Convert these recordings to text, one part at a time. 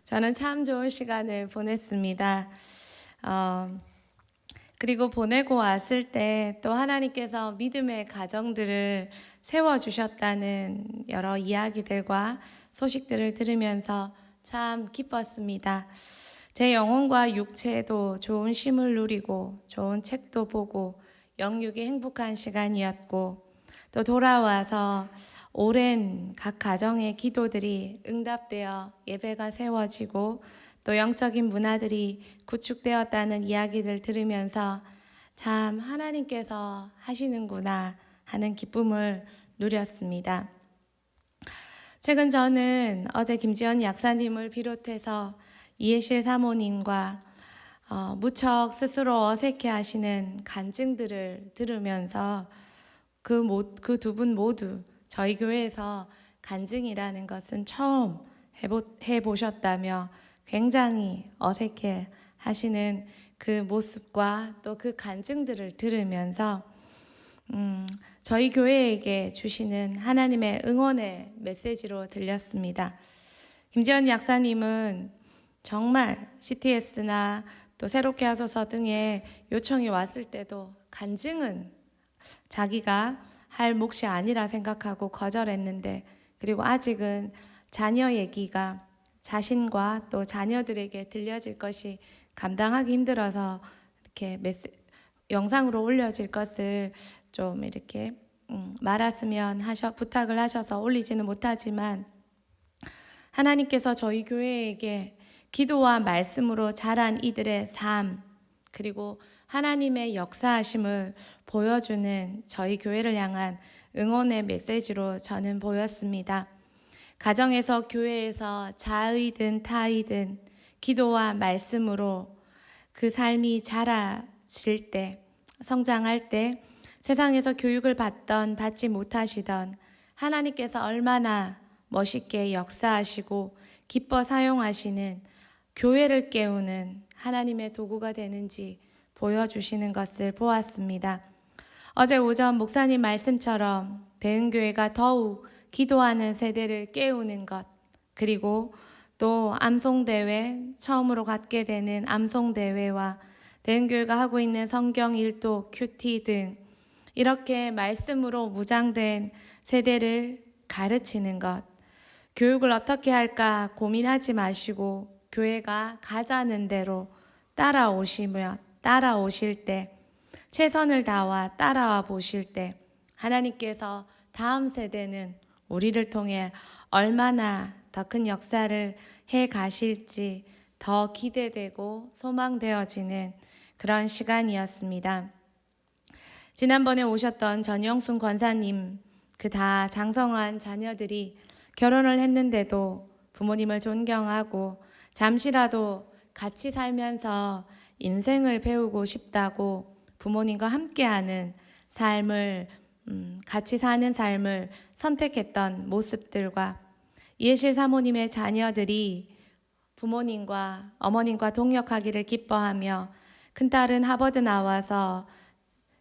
저는 참 좋은 시간을 보냈습니다. 그리고 보내고 왔을 때 또 하나님께서 믿음의 가정들을 세워주셨다는 여러 이야기들과 소식들을 들으면서 참 기뻤습니다. 제 영혼과 육체도 좋은 쉼을 누리고 좋은 책도 보고 영육이 행복한 시간이었고, 또 돌아와서 오랜 각 가정의 기도들이 응답되어 예배가 세워지고 또 영적인 문화들이 구축되었다는 이야기를 들으면서 참 하나님께서 하시는구나 하는 기쁨을 누렸습니다. 최근 저는 어제 김지연 약사님을 비롯해서 이해실 사모님과 무척 스스로 어색해 하시는 간증들을 들으면서 그 두 분 모두 저희 교회에서 간증이라는 것은 처음 해보셨다며 굉장히 어색해 하시는 그 모습과 또 그 간증들을 들으면서 저희 교회에게 주시는 하나님의 응원의 메시지로 들렸습니다. 김지연 약사님은 정말 CTS나 또 새롭게 하소서 등의 요청이 왔을 때도 간증은 자기가 할 몫이 아니라 생각하고 거절했는데, 그리고 아직은 자녀 얘기가 자신과 또 자녀들에게 들려질 것이 감당하기 힘들어서 이렇게 영상으로 올려질 것을 좀 이렇게 말았으면 부탁을 하셔서 올리지는 못하지만, 하나님께서 저희 교회에게 기도와 말씀으로 자란 이들의 삶, 그리고 하나님의 역사하심을 보여주는 저희 교회를 향한 응원의 메시지로 저는 보였습니다. 가정에서, 교회에서 자의든 타의든 기도와 말씀으로 그 삶이 자라질 때, 성장할 때 세상에서 교육을 받지 못하시던 하나님께서 얼마나 멋있게 역사하시고 기뻐 사용하시는 교회를 깨우는 하나님의 도구가 되는지 보여주시는 것을 보았습니다. 어제 오전 목사님 말씀처럼 대흥교회가 더욱 기도하는 세대를 깨우는 것, 그리고 또 암송대회, 처음으로 갖게 되는 암송대회와 대흥교회가 하고 있는 성경 일독, 큐티 등 이렇게 말씀으로 무장된 세대를 가르치는 것, 교육을 어떻게 할까 고민하지 마시고 교회가 가자는 대로 따라오실 때, 최선을 다와 따라와 보실 때 하나님께서 다음 세대는 우리를 통해 얼마나 더 큰 역사를 해 가실지 더 기대되고 소망되어지는 그런 시간이었습니다. 지난번에 오셨던 전영순 권사님, 그 다 장성한 자녀들이 결혼을 했는데도 부모님을 존경하고 잠시라도 같이 살면서 인생을 배우고 싶다고 부모님과 함께하는 삶을, 같이 사는 삶을 선택했던 모습들과, 이해실 사모님의 자녀들이 부모님과 어머님과 동역하기를 기뻐하며 큰딸은 하버드 나와서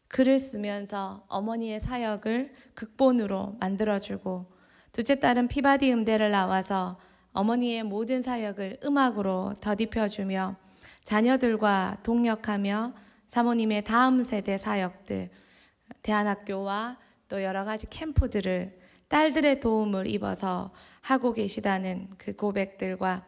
글을 쓰면서 어머니의 사역을 극본으로 만들어주고, 둘째 딸은 피바디 음대를 나와서 어머니의 모든 사역을 음악으로 더딥혀주며 자녀들과 동역하며 사모님의 다음 세대 사역들, 대안학교와 또 여러 가지 캠프들을 딸들의 도움을 입어서 하고 계시다는 그 고백들과,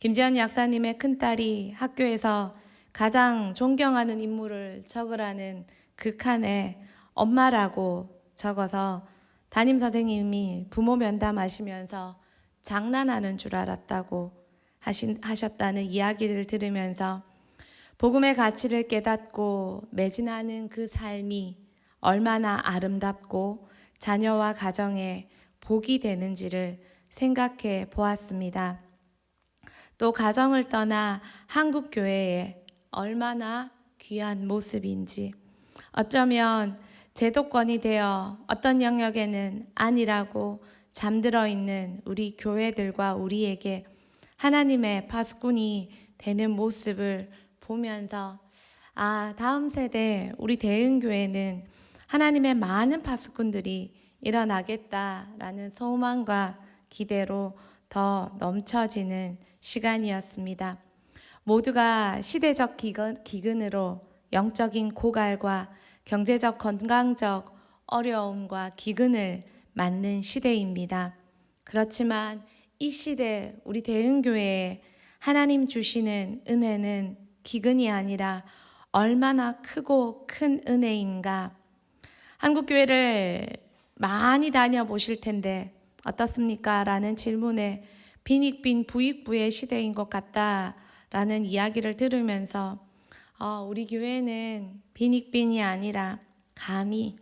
김지연 약사님의 큰딸이 학교에서 가장 존경하는 인물을 적으라는 그 칸에 엄마라고 적어서 담임 선생님이 부모 면담하시면서 장난하는 줄 알았다고 하셨다는 이야기를 들으면서 복음의 가치를 깨닫고 매진하는 그 삶이 얼마나 아름답고 자녀와 가정에 복이 되는지를 생각해 보았습니다. 또 가정을 떠나 한국 교회에 얼마나 귀한 모습인지, 어쩌면 제도권이 되어 어떤 영역에는 아니라고 잠들어 있는 우리 교회들과 우리에게 하나님의 파수꾼이 되는 모습을 보면서, 다음 세대 우리 대흥교회는 하나님의 많은 파수꾼들이 일어나겠다라는 소망과 기대로 더 넘쳐지는 시간이었습니다. 모두가 시대적 기근으로 영적인 고갈과 경제적 건강적 어려움과 기근을 맞는 시대입니다. 그렇지만 이 시대 우리 대흥교회에 하나님 주시는 은혜는 기근이 아니라 얼마나 크고 큰 은혜인가. 한국교회를 많이 다녀보실 텐데 어떻습니까? 라는 질문에 빈익빈 부익부의 시대인 것 같다라는 이야기를 들으면서 우리 교회는 빈익빈이 아니라 감히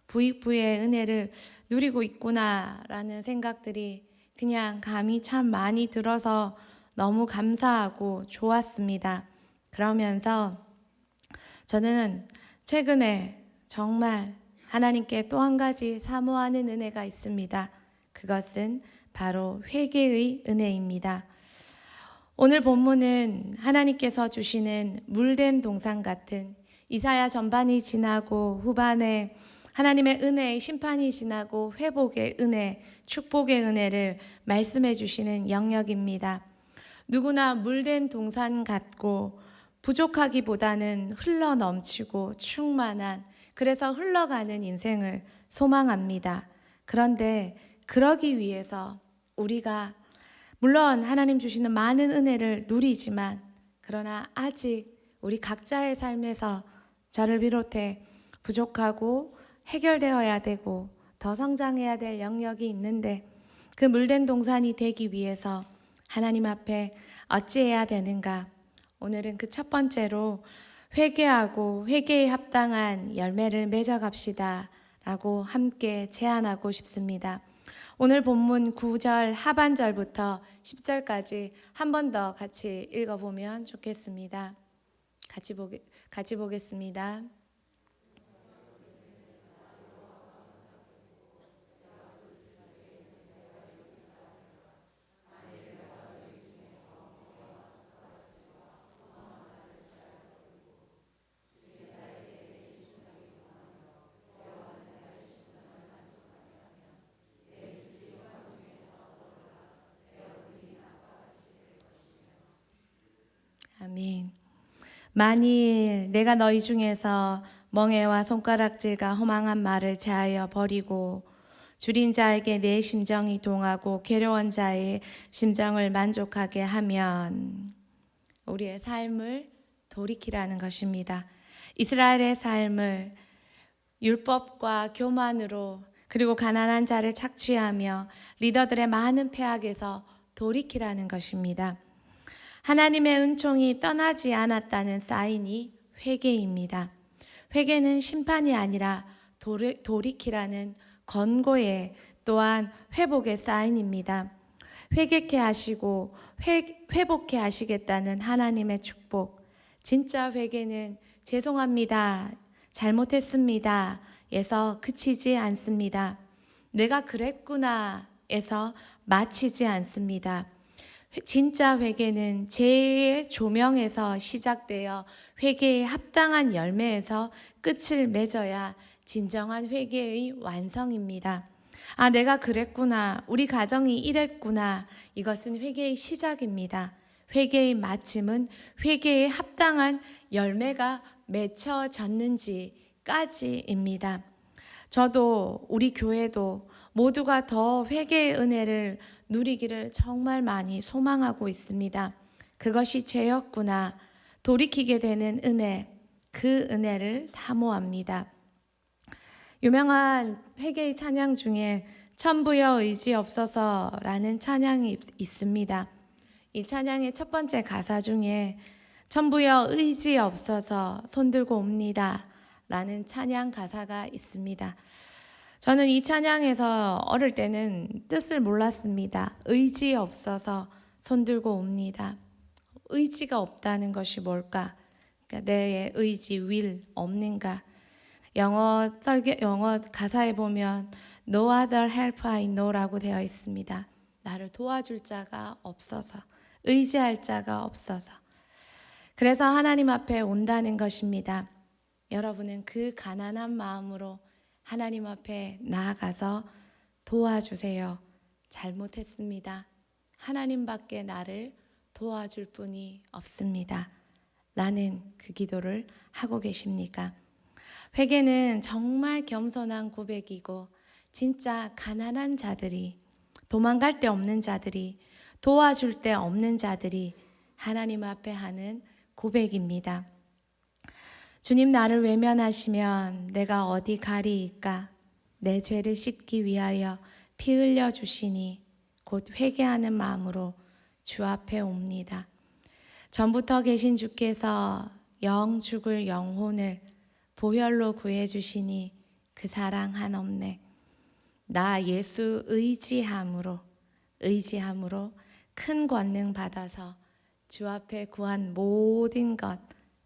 부익부의 은혜를 누리고 있구나라는 생각들이 그냥 감이 참 많이 들어서 너무 감사하고 좋았습니다. 그러면서 저는 최근에 정말 하나님께 또 한 가지 사모하는 은혜가 있습니다. 그것은 바로 회개의 은혜입니다. 오늘 본문은 하나님께서 주시는 물된 동산 같은 이사야 전반이 지나고 후반에 하나님의 은혜의 심판이 지나고 회복의 은혜, 축복의 은혜를 말씀해 주시는 영역입니다. 누구나 물된 동산 같고 부족하기보다는 흘러 넘치고 충만한, 그래서 흘러가는 인생을 소망합니다. 그런데 그러기 위해서 우리가 물론 하나님 주시는 많은 은혜를 누리지만 그러나 아직 우리 각자의 삶에서 저를 비롯해 부족하고 해결되어야 되고 더 성장해야 될 영역이 있는데 그 물된 동산이 되기 위해서 하나님 앞에 어찌해야 되는가? 오늘은 그 첫 번째로 회개하고 회개에 합당한 열매를 맺어갑시다 라고 함께 제안하고 싶습니다. 오늘 본문 9절 하반절부터 10절까지 한 번 더 같이 읽어보면 좋겠습니다. 같이 보겠습니다. 아멘. 만일 내가 너희 중에서 멍에와 손가락질과 허망한 말을 제하여 버리고 줄인 자에게 내 심정이 동하고 괴로운 자의 심정을 만족하게 하면 우리의 삶을 돌이키라는 것입니다. 이스라엘의 삶을 율법과 교만으로 그리고 가난한 자를 착취하며 리더들의 많은 폐악에서 돌이키라는 것입니다. 하나님의 은총이 떠나지 않았다는 사인이 회개입니다. 회개는 심판이 아니라 돌이키라는 권고의 또한 회복의 사인입니다. 회개케 하시고 회복케 하시겠다는 하나님의 축복. 진짜 회개는 죄송합니다, 잘못했습니다 에서 그치지 않습니다. 내가 그랬구나 에서 마치지 않습니다. 진짜 회개는 죄의 조명에서 시작되어 회개에 합당한 열매에서 끝을 맺어야 진정한 회개의 완성입니다. 내가 그랬구나, 우리 가정이 이랬구나, 이것은 회개의 시작입니다. 회개의 마침은 회개에 합당한 열매가 맺혀졌는지까지입니다. 저도 우리 교회도 모두가 더 회개의 은혜를 누리기를 정말 많이 소망하고 있습니다. 그것이 죄였구나, 돌이키게 되는 은혜, 그 은혜를 사모합니다. 유명한 회개의 찬양 중에 천부여 의지없어서라는 찬양이 있습니다. 이 찬양의 첫 번째 가사 중에 천부여 의지없어서 손들고 옵니다 라는 찬양 가사가 있습니다. 저는 이 찬양에서 어릴 때는 뜻을 몰랐습니다. 의지 없어서 손들고 옵니다. 의지가 없다는 것이 뭘까? 그러니까 내 의지, will, 없는가? 영어 가사에 보면 No other help I know라고 되어 있습니다. 나를 도와줄 자가 없어서, 의지할 자가 없어서. 그래서 하나님 앞에 온다는 것입니다. 여러분은 그 가난한 마음으로 하나님 앞에 나아가서 도와주세요. 잘못했습니다. 하나님밖에 나를 도와줄 분이 없습니다. 라는 그 기도를 하고 계십니까? 회개는 정말 겸손한 고백이고 진짜 가난한 자들이, 도망갈 데 없는 자들이, 도와줄 데 없는 자들이 하나님 앞에 하는 고백입니다. 주님, 나를 외면하시면 내가 어디 가리이까? 내 죄를 씻기 위하여 피 흘려 주시니 곧 회개하는 마음으로 주 앞에 옵니다. 전부터 계신 주께서 영 죽을 영혼을 보혈로 구해 주시니 그 사랑 한없네. 나 예수 의지함으로 큰 권능 받아서 주 앞에 구한 모든 것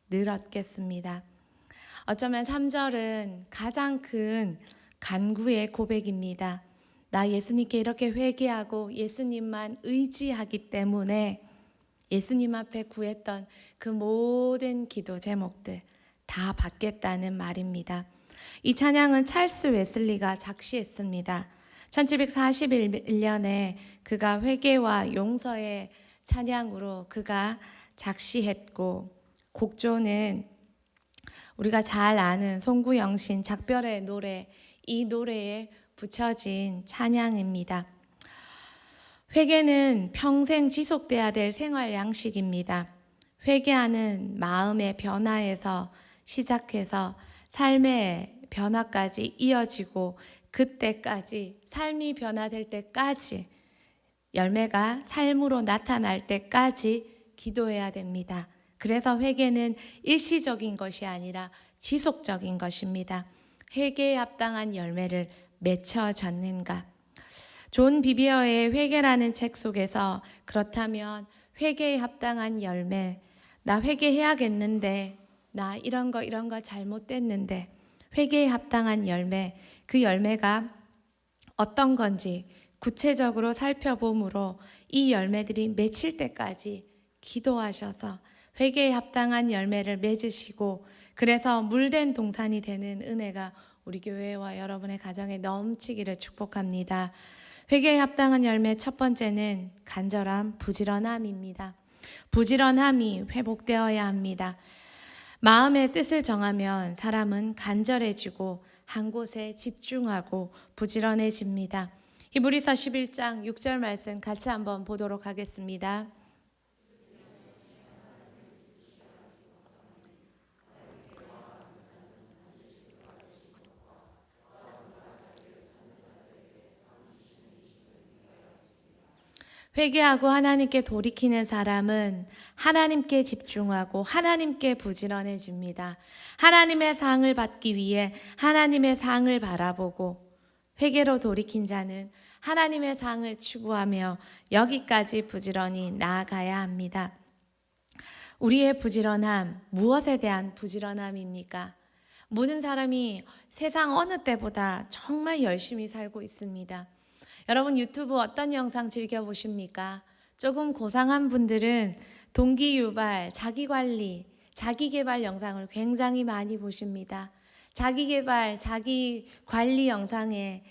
늘 얻겠습니다. 어쩌면 3절은 가장 큰 간구의 고백입니다. 나 예수님께 이렇게 회개하고 예수님만 의지하기 때문에 예수님 앞에 구했던 그 모든 기도 제목들 다 받겠다는 말입니다. 이 찬양은 찰스 웨슬리가 작시했습니다. 1741년에 그가 회개와 용서의 찬양으로 그가 작시했고, 곡조는 우리가 잘 아는 송구영신 작별의 노래, 이 노래에 붙여진 찬양입니다. 회개는 평생 지속돼야 될 생활 양식입니다. 회개하는 마음의 변화에서 시작해서 삶의 변화까지 이어지고, 그때까지 삶이 변화될 때까지, 열매가 삶으로 나타날 때까지 기도해야 됩니다. 그래서 회개는 일시적인 것이 아니라 지속적인 것입니다. 회개에 합당한 열매를 맺혀 졌는가? 존 비비어의 회개라는 책 속에서 그렇다면 회개에 합당한 열매, 나 회개해야겠는데, 나 이런 거 잘못됐는데, 회개에 합당한 열매, 그 열매가 어떤 건지 구체적으로 살펴봄으로 이 열매들이 맺힐 때까지 기도하셔서 회개에 합당한 열매를 맺으시고, 그래서 물된 동산이 되는 은혜가 우리 교회와 여러분의 가정에 넘치기를 축복합니다. 회개에 합당한 열매 첫 번째는 간절함, 부지런함입니다. 부지런함이 회복되어야 합니다. 마음의 뜻을 정하면 사람은 간절해지고 한 곳에 집중하고 부지런해집니다. 히브리서 11장 6절 말씀 같이 한번 보도록 하겠습니다. 회개하고 하나님께 돌이키는 사람은 하나님께 집중하고 하나님께 부지런해집니다. 하나님의 상을 받기 위해 하나님의 상을 바라보고, 회개로 돌이킨 자는 하나님의 상을 추구하며 여기까지 부지런히 나아가야 합니다. 우리의 부지런함, 무엇에 대한 부지런함입니까? 모든 사람이 세상 어느 때보다 정말 열심히 살고 있습니다. 여러분, 유튜브 어떤 영상 즐겨보십니까? 조금 고상한 분들은 동기유발, 자기관리, 자기개발 영상을 굉장히 많이 보십니다. 자기개발, 자기관리 영상에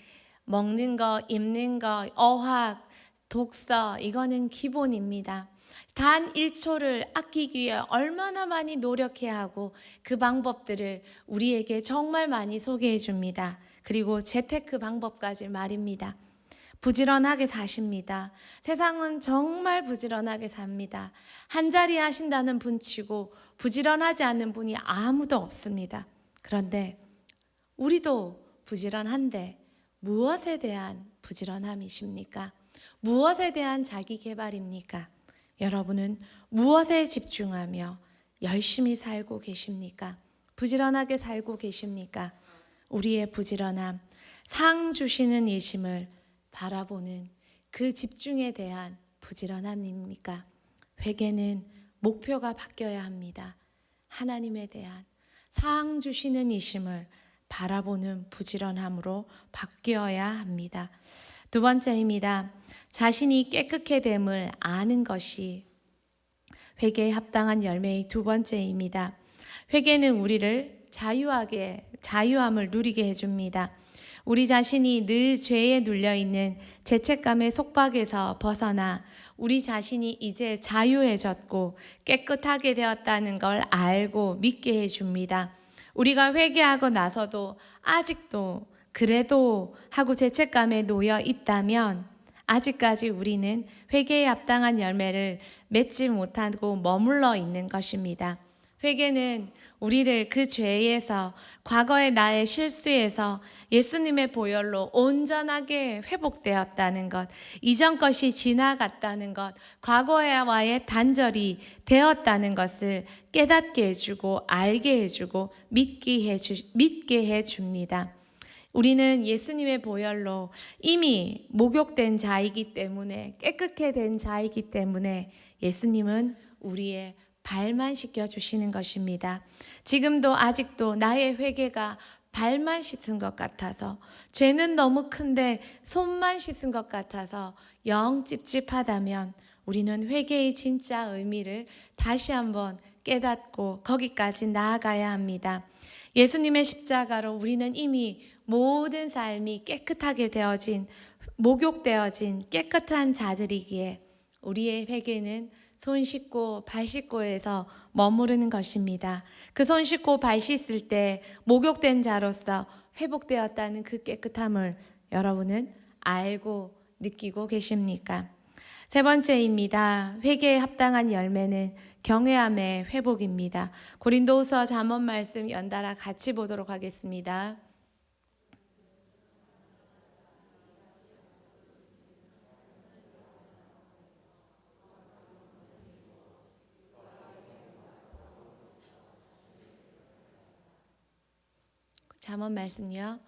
먹는 거, 입는 거, 어학, 독서, 이거는 기본입니다. 단 1초를 아끼기 위해 얼마나 많이 노력해야 하고, 그 방법들을 우리에게 정말 많이 소개해 줍니다. 그리고 재테크 방법까지 말입니다. 부지런하게 사십니다. 세상은 정말 부지런하게 삽니다. 한자리 하신다는 분 치고 부지런하지 않는 분이 아무도 없습니다. 그런데 우리도 부지런한데 무엇에 대한 부지런함이십니까? 무엇에 대한 자기 개발입니까? 여러분은 무엇에 집중하며 열심히 살고 계십니까? 부지런하게 살고 계십니까? 우리의 부지런함, 상 주시는 이심을 바라보는 그 집중에 대한 부지런함입니까? 회개는 목표가 바뀌어야 합니다. 하나님에 대한 상 주시는 이심을 바라보는 부지런함으로 바뀌어야 합니다. 두 번째입니다. 자신이 깨끗해 됨을 아는 것이 회개에 합당한 열매의 두 번째입니다. 회개는 우리를 자유함을 누리게 해줍니다. 우리 자신이 늘 죄에 눌려있는 죄책감의 속박에서 벗어나 우리 자신이 이제 자유해졌고 깨끗하게 되었다는 걸 알고 믿게 해줍니다. 우리가 회개하고 나서도 아직도 그래도 하고 죄책감에 놓여 있다면 아직까지 우리는 회개에 합당한 열매를 맺지 못하고 머물러 있는 것입니다. 회개는 우리를 그 죄에서, 과거의 나의 실수에서 예수님의 보혈로 온전하게 회복되었다는 것, 이전 것이 지나갔다는 것, 과거와의 단절이 되었다는 것을 깨닫게 해주고 알게 해주고 믿게 해줍니다. 우리는 예수님의 보혈로 이미 목욕된 자이기 때문에, 깨끗게 된 자이기 때문에 예수님은 우리의 발만 씻겨주시는 것입니다. 지금도 아직도 나의 회개가 발만 씻은 것 같아서, 죄는 너무 큰데 손만 씻은 것 같아서 영 찝찝하다면 우리는 회개의 진짜 의미를 다시 한번 깨닫고 거기까지 나아가야 합니다. 예수님의 십자가로 우리는 이미 모든 삶이 깨끗하게 되어진, 목욕되어진 깨끗한 자들이기에 우리의 회개는 손 씻고 발 씻고에서 머무르는 것입니다. 그 손 씻고 발 씻을 때 목욕된 자로서 회복되었다는 그 깨끗함을 여러분은 알고 느끼고 계십니까? 세 번째입니다. 회개에 합당한 열매는 경외함의 회복입니다. 고린도후서 잠언 말씀 연달아 같이 보도록 하겠습니다. 잠언 말씀요.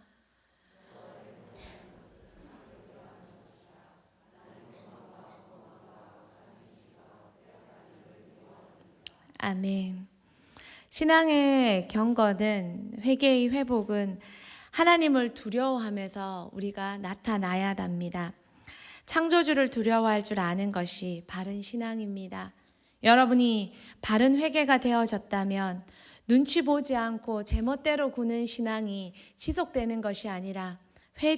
아멘. 신앙의 경건은, 회개의 회복은 하나님을 두려워하면서 우리가 나타나야 합니다. 창조주를 두려워할 줄 아는 것이 바른 신앙입니다. 여러분이 바른 회개가 되어졌다면 눈치 보지 않고 제멋대로 구는 신앙이 지속되는 것이 아니라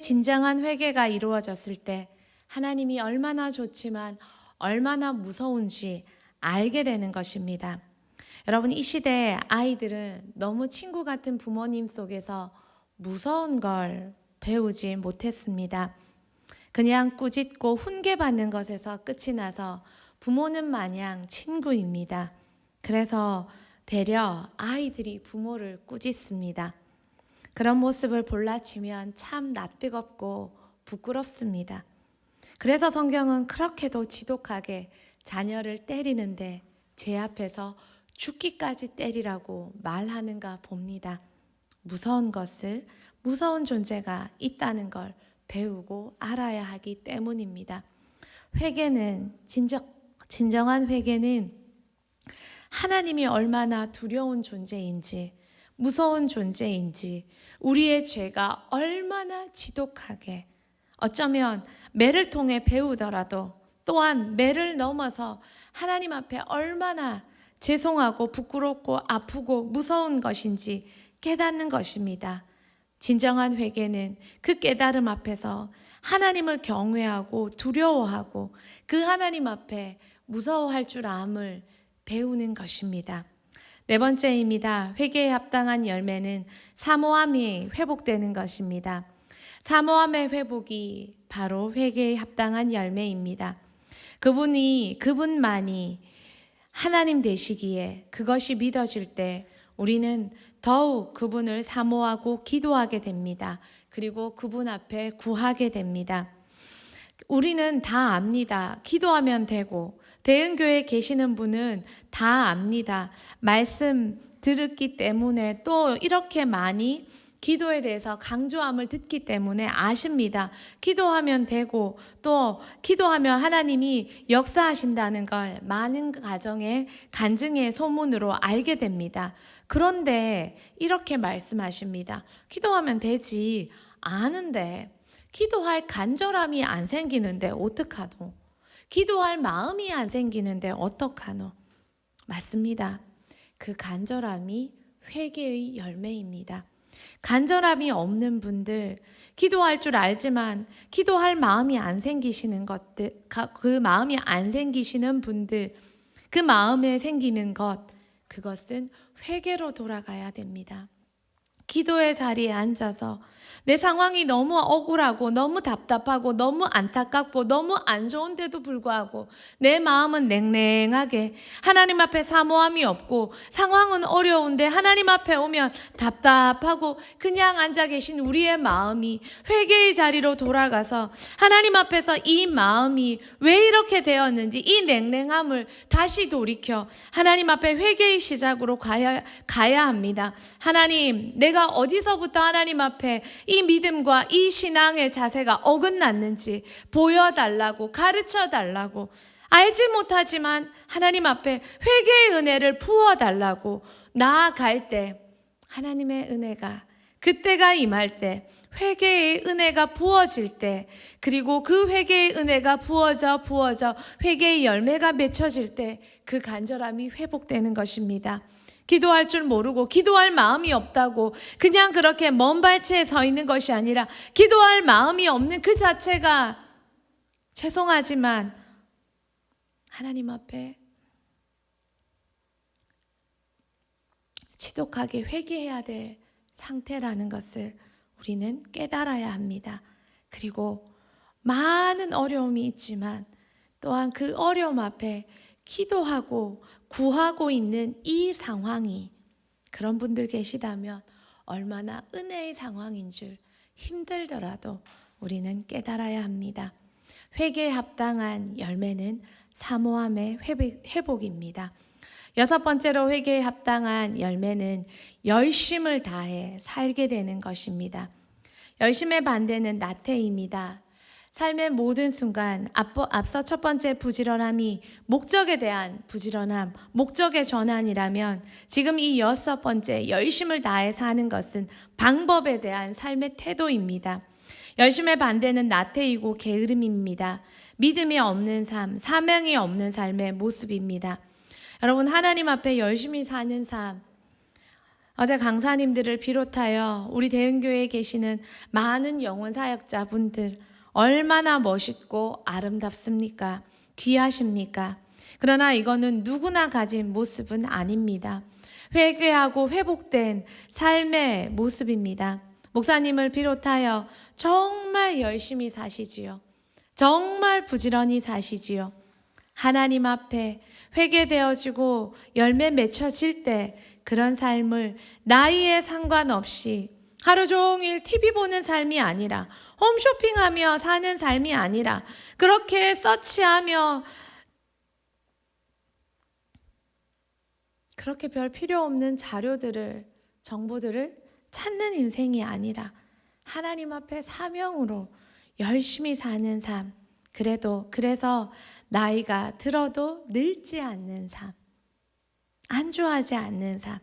진정한 회개가 이루어졌을 때 하나님이 얼마나 좋지만 얼마나 무서운지 알게 되는 것입니다. 여러분, 이 시대의 아이들은 너무 친구 같은 부모님 속에서 무서운 걸 배우지 못했습니다. 그냥 꾸짖고 훈계받는 것에서 끝이 나서 부모는 마냥 친구입니다. 그래서 되려 아이들이 부모를 꾸짖습니다. 그런 모습을 볼라치면 참 낯뜨겁고 부끄럽습니다. 그래서 성경은 그렇게도 지독하게 자녀를 때리는데 죄 앞에서 죽기까지 때리라고 말하는가 봅니다. 무서운 것을, 무서운 존재가 있다는 걸 배우고 알아야 하기 때문입니다. 회개는, 진정한 회개는 하나님이 얼마나 두려운 존재인지, 무서운 존재인지, 우리의 죄가 얼마나 지독하게, 어쩌면 매를 통해 배우더라도 또한 매를 넘어서 하나님 앞에 얼마나 죄송하고 부끄럽고 아프고 무서운 것인지 깨닫는 것입니다. 진정한 회개는 그 깨달음 앞에서 하나님을 경외하고 두려워하고 그 하나님 앞에 무서워할 줄 암을 배우는 것입니다. 네 번째입니다. 회개에 합당한 열매는 사모함이 회복되는 것입니다. 사모함의 회복이 바로 회개에 합당한 열매입니다. 그분만이 하나님 되시기에 그것이 믿어질 때 우리는 더욱 그분을 사모하고 기도하게 됩니다. 그리고 그분 앞에 구하게 됩니다. 우리는 다 압니다. 기도하면 되고, 대흥교회에 계시는 분은 다 압니다. 말씀 들었기 때문에 또 이렇게 많이 기도에 대해서 강조함을 듣기 때문에 아십니다. 기도하면 되고 또 기도하면 하나님이 역사하신다는 걸 많은 가정의 간증의 소문으로 알게 됩니다. 그런데 이렇게 말씀하십니다. 기도하면 되지. 아는데 기도할 간절함이 안 생기는데 어떡하노? 기도할 마음이 안 생기는데 어떡하노? 맞습니다. 그 간절함이 회개의 열매입니다. 간절함이 없는 분들, 기도할 줄 알지만 기도할 마음이 안 생기시는 것들, 그 마음이 안 생기시는 분들, 그 마음에 생기는 것, 그것은 회개로 돌아가야 됩니다. 기도의 자리에 앉아서 내 상황이 너무 억울하고 너무 답답하고 너무 안타깝고 너무 안 좋은데도 불구하고 내 마음은 냉랭하게 하나님 앞에 사모함이 없고 상황은 어려운데 하나님 앞에 오면 답답하고 그냥 앉아 계신 우리의 마음이 회개의 자리로 돌아가서 하나님 앞에서 이 마음이 왜 이렇게 되었는지 이 냉랭함을 다시 돌이켜 하나님 앞에 회개의 시작으로 가야 합니다. 하나님, 내가 어디서부터 하나님 앞에 이 믿음과 이 신앙의 자세가 어긋났는지 보여달라고, 가르쳐달라고, 알지 못하지만 하나님 앞에 회개의 은혜를 부어달라고 나아갈 때 하나님의 은혜가, 그때가 임할 때, 회개의 은혜가 부어질 때, 그리고 그 회개의 은혜가 부어져 회개의 열매가 맺혀질 때 그 간절함이 회복되는 것입니다. 기도할 줄 모르고 기도할 마음이 없다고 그냥 그렇게 먼 발치에 서 있는 것이 아니라 기도할 마음이 없는 그 자체가 죄송하지만 하나님 앞에 지독하게 회개해야 될 상태라는 것을 우리는 깨달아야 합니다. 그리고 많은 어려움이 있지만 또한 그 어려움 앞에 기도하고 구하고 있는 이 상황이, 그런 분들 계시다면 얼마나 은혜의 상황인 줄 힘들더라도 우리는 깨달아야 합니다. 회개에 합당한 열매는 사모함의 회복입니다. 6번째로 회개에 합당한 열매는 열심을 다해 살게 되는 것입니다. 열심의 반대는 나태입니다. 삶의 모든 순간, 앞서 첫 번째 부지런함이 목적에 대한 부지런함, 목적의 전환이라면 지금 이 6번째 열심을 다해 사는 것은 방법에 대한 삶의 태도입니다. 열심의 반대는 나태이고 게으름입니다. 믿음이 없는 삶, 사명이 없는 삶의 모습입니다. 여러분, 하나님 앞에 열심히 사는 삶, 어제 강사님들을 비롯하여 우리 대흥교회에 계시는 많은 영혼 사역자분들 얼마나 멋있고 아름답습니까? 귀하십니까? 그러나 이거는 누구나 가진 모습은 아닙니다. 회개하고 회복된 삶의 모습입니다. 목사님을 비롯하여 정말 열심히 사시지요. 정말 부지런히 사시지요. 하나님 앞에 회개되어지고 열매 맺혀질 때 그런 삶을 나이에 상관없이 하루 종일 TV 보는 삶이 아니라, 홈쇼핑하며 사는 삶이 아니라, 그렇게 서치하며 그렇게 별 필요 없는 자료들을, 정보들을 찾는 인생이 아니라 하나님 앞에 사명으로 열심히 사는 삶, 그래서 나이가 들어도 늙지 않는 삶, 안주하지 않는 삶,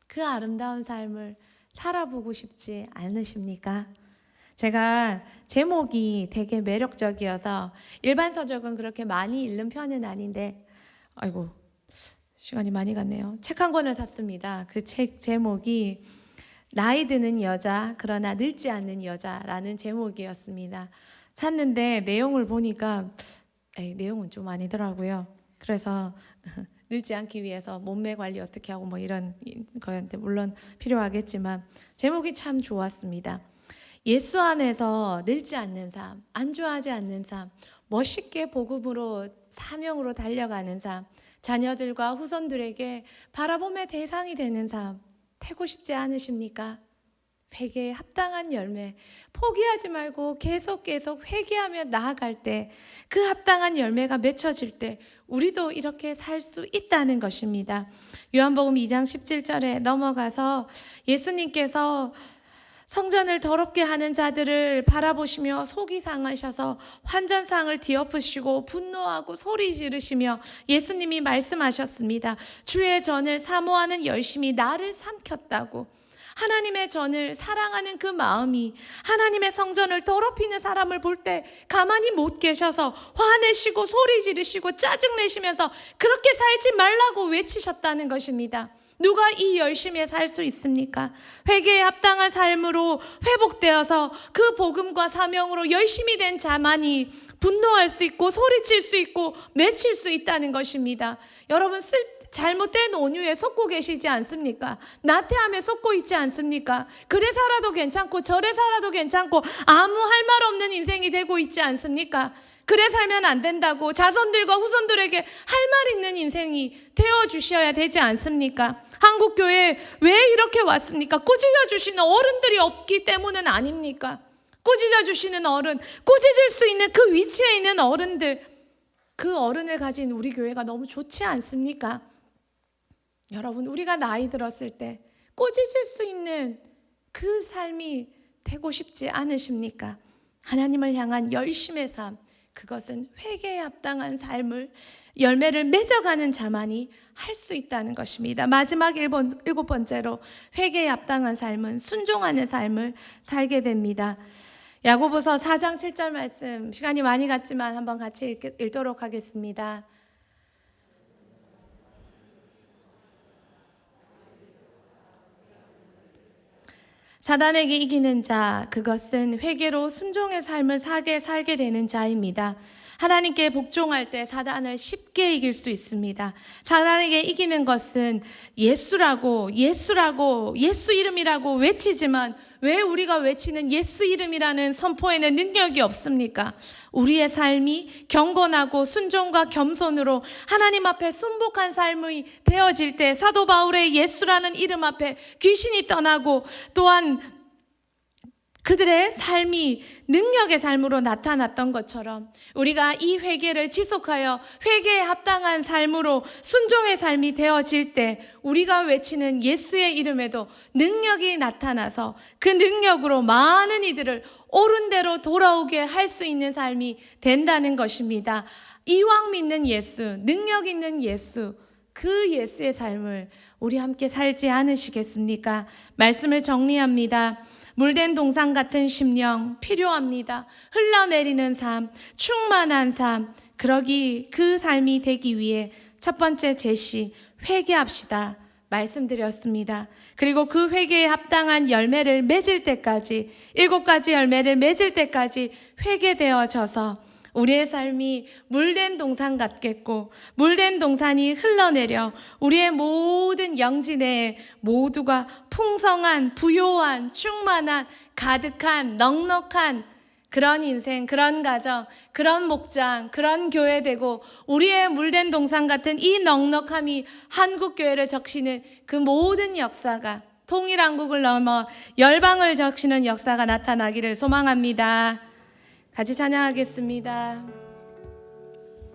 그 아름다운 삶을 살아보고 싶지 않으십니까? 제가 제목이 되게 매력적이어서 일반 서적은 그렇게 많이 읽는 편은 아닌데, 아이고 시간이 많이 갔네요. 책 한 권을 샀습니다. 그 책 제목이 나이 드는 여자 그러나 늙지 않는 여자라는 제목이었습니다. 샀는데 내용을 보니까 내용은 좀 아니더라고요. 그래서 늙지 않기 위해서 몸매 관리 어떻게 하고 뭐 이런 거였는데, 물론 필요하겠지만 제목이 참 좋았습니다. 예수 안에서 늙지 않는 삶, 안주하지 않는 삶, 멋있게 복음으로 사명으로 달려가는 삶, 자녀들과 후손들에게 바라봄의 대상이 되는 삶 되고 싶지 않으십니까? 회개에 합당한 열매, 포기하지 말고 계속 회개하며 나아갈 때 그 합당한 열매가 맺혀질 때 우리도 이렇게 살 수 있다는 것입니다. 요한복음 2장 17절에 넘어가서 예수님께서 성전을 더럽게 하는 자들을 바라보시며 속이 상하셔서 환전상을 뒤엎으시고 분노하고 소리 지르시며 예수님이 말씀하셨습니다. 주의 전을 사모하는 열심이 나를 삼켰다고. 하나님의 전을 사랑하는 그 마음이 하나님의 성전을 더럽히는 사람을 볼 때 가만히 못 계셔서 화내시고 소리 지르시고 짜증내시면서 그렇게 살지 말라고 외치셨다는 것입니다. 누가 이 열심에 살 수 있습니까? 회개에 합당한 삶으로 회복되어서 그 복음과 사명으로 열심히 된 자만이 분노할 수 있고 소리칠 수 있고 맺힐 수 있다는 것입니다. 여러분 잘못된 온유에 속고 계시지 않습니까? 나태함에 속고 있지 않습니까? 그래 살아도 괜찮고 저래 살아도 괜찮고 아무 할 말 없는 인생이 되고 있지 않습니까? 그래 살면 안 된다고 자손들과 후손들에게 할 말 있는 인생이 되어주셔야 되지 않습니까? 한국교회에 왜 이렇게 왔습니까? 꾸짖어 주시는 어른들이 없기 때문은 아닙니까? 꾸짖어 주시는 어른, 꾸짖을 수 있는 그 위치에 있는 어른들, 그 어른을 가진 우리 교회가 너무 좋지 않습니까? 여러분, 우리가 나이 들었을 때 꾸짖을 수 있는 그 삶이 되고 싶지 않으십니까? 하나님을 향한 열심의 삶, 그것은 회개에 합당한 삶을 열매를 맺어가는 자만이 할 수 있다는 것입니다. 마지막 일곱 번째로 회개에 합당한 삶은 순종하는 삶을 살게 됩니다. 야고보서 4장 7절 말씀, 시간이 많이 갔지만 한번 같이 읽도록 하겠습니다. 사단에게 이기는 자, 그것은 회개로 순종의 삶을 살게 되는 자입니다. 하나님께 복종할 때 사단을 쉽게 이길 수 있습니다. 사단에게 이기는 것은 예수라고 예수 이름이라고 외치지만 왜 우리가 외치는 예수 이름이라는 선포에는 능력이 없습니까? 우리의 삶이 경건하고 순종과 겸손으로 하나님 앞에 순복한 삶이 되어질 때 사도 바울의 예수라는 이름 앞에 귀신이 떠나고 또한 그들의 삶이 능력의 삶으로 나타났던 것처럼 우리가 이 회개를 지속하여 회개에 합당한 삶으로 순종의 삶이 되어질 때 우리가 외치는 예수의 이름에도 능력이 나타나서 그 능력으로 많은 이들을 옳은 대로 돌아오게 할 수 있는 삶이 된다는 것입니다. 이왕 믿는 예수, 능력 있는 예수, 그 예수의 삶을 우리 함께 살지 않으시겠습니까? 말씀을 정리합니다. 물된 동산 같은 심령 필요합니다. 흘러내리는 삶, 충만한 삶, 그 삶이 되기 위해 첫 번째 제시, 회개합시다 말씀드렸습니다. 그리고 그 회개에 합당한 열매를 맺을 때까지 7가지 열매를 맺을 때까지 회개되어져서 우리의 삶이 물된 동산 같겠고 물된 동산이 흘러내려 우리의 모든 영지 내에 모두가 풍성한 부요한 충만한 가득한 넉넉한 그런 인생, 그런 가정, 그런 목장, 그런 교회 되고 우리의 물된 동산 같은 이 넉넉함이 한국교회를 적시는 그 모든 역사가 통일한국을 넘어 열방을 적시는 역사가 나타나기를 소망합니다. 같이 찬양하겠습니다.